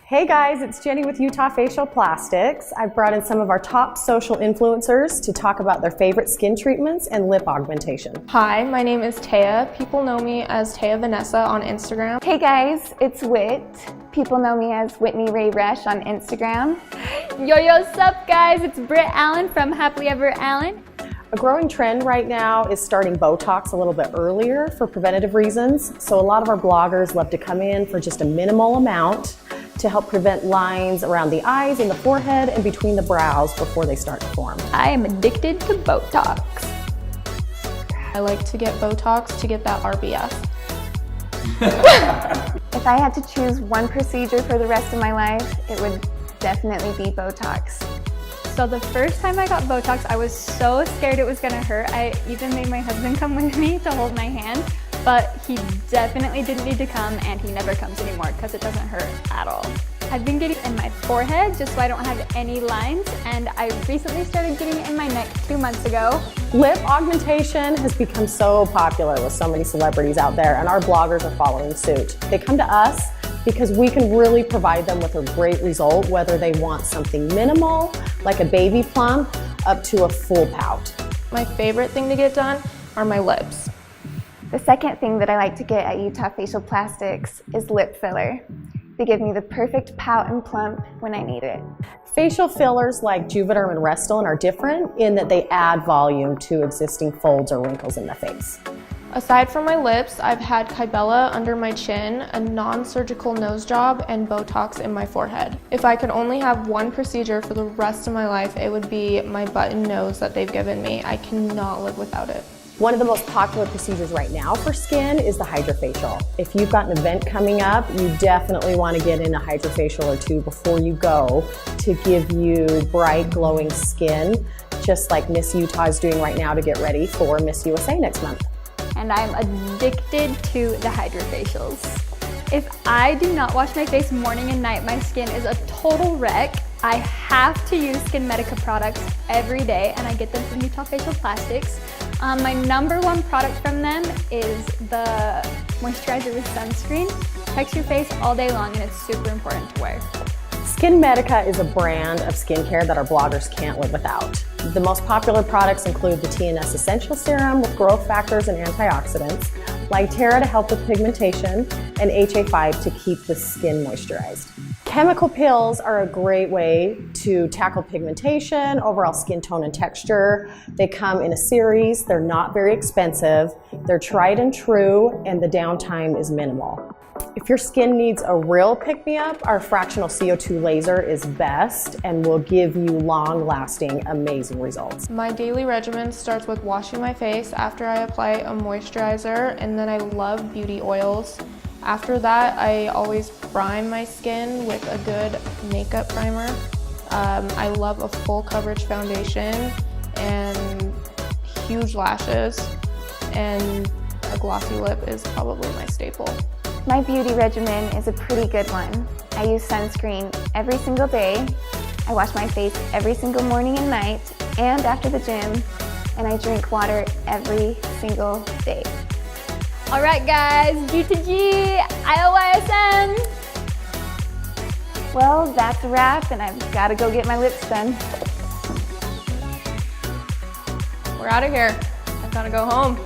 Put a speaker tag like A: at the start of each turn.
A: Hey guys, it's Jenny with Utah Facial Plastics. I've brought in some of our top social influencers to talk about their favorite skin treatments and lip augmentation.
B: Hi, my name is Taya. People know me as Taya Vanessa on Instagram.
C: Hey guys, it's Whit. People know me as Whitney Ray Rush on Instagram.
D: Yo, sup guys, it's Britt Allen from Happily Ever Allen.
A: A growing trend right now is starting Botox a little bit earlier for preventative reasons. So a lot of our bloggers love to come in for just a minimal amount to help prevent lines around the eyes and the forehead and between the brows before they start to form.
D: I am addicted to Botox.
B: I like to get Botox to get that RBF.
C: If I had to choose one procedure for the rest of my life, it would definitely be Botox.
D: So the first time I got Botox, I was so scared it was gonna hurt. I even made my husband come with me to hold my hand, but he definitely didn't need to come, and he never comes anymore because it doesn't hurt at all. I've been getting it in my forehead just so I don't have any lines, and I recently started getting it in my neck 2 months ago.
A: Lip augmentation has become so popular with so many celebrities out there, and our bloggers are following suit. They come to us because we can really provide them with a great result, whether they want something minimal, like a baby plump, up to a full pout.
B: My favorite thing to get done are my lips.
C: The second thing that I like to get at Utah Facial Plastics is lip filler. They give me the perfect pout and plump when I need it.
A: Facial fillers like Juvederm and Restylane are different in that they add volume to existing folds or wrinkles in the face.
B: Aside from my lips, I've had Kybella under my chin, a non-surgical nose job, and Botox in my forehead. If I could only have one procedure for the rest of my life, it would be my button nose that they've given me. I cannot live without it.
A: One of the most popular procedures right now for skin is the Hydrafacial. If you've got an event coming up, you definitely want to get in a Hydrafacial or two before you go to give you bright, glowing skin, just like Miss Utah is doing right now to get ready for Miss USA next month.
D: And I'm addicted to the Hydrafacials. If I do not wash my face morning and night, my skin is a total wreck. I have to use SkinMedica products every day, and I get them from Utah Facial Plastics. My #1 product from them is the Moisturizer with sunscreen. Protects your face all day long, and it's super important to wear.
A: SkinMedica is a brand of skincare that our bloggers can't live without. The most popular products include the TNS Essential Serum with growth factors and antioxidants, Lytera to help with pigmentation, and HA5 to keep the skin moisturized. Chemical peels are a great way to tackle pigmentation, overall skin tone and texture. They come in a series, they're not very expensive, they're tried and true, and the downtime is minimal. If your skin needs a real pick-me-up, our fractional CO2 laser is best and will give you long-lasting, amazing results.
B: My daily regimen starts with washing my face after I apply a moisturizer, and then I love beauty oils. After that, I always prime my skin with a good makeup primer. I love a full coverage foundation and huge lashes, and a glossy lip is probably my staple.
C: My beauty regimen is a pretty good one. I use sunscreen every single day. I wash my face every single morning and night and after the gym, and I drink water every single day.
D: All right, guys, G to G, IOYSM.
C: Well, that's a wrap, and I've got to go get my lips done.
B: We're out of here. I've got to go home.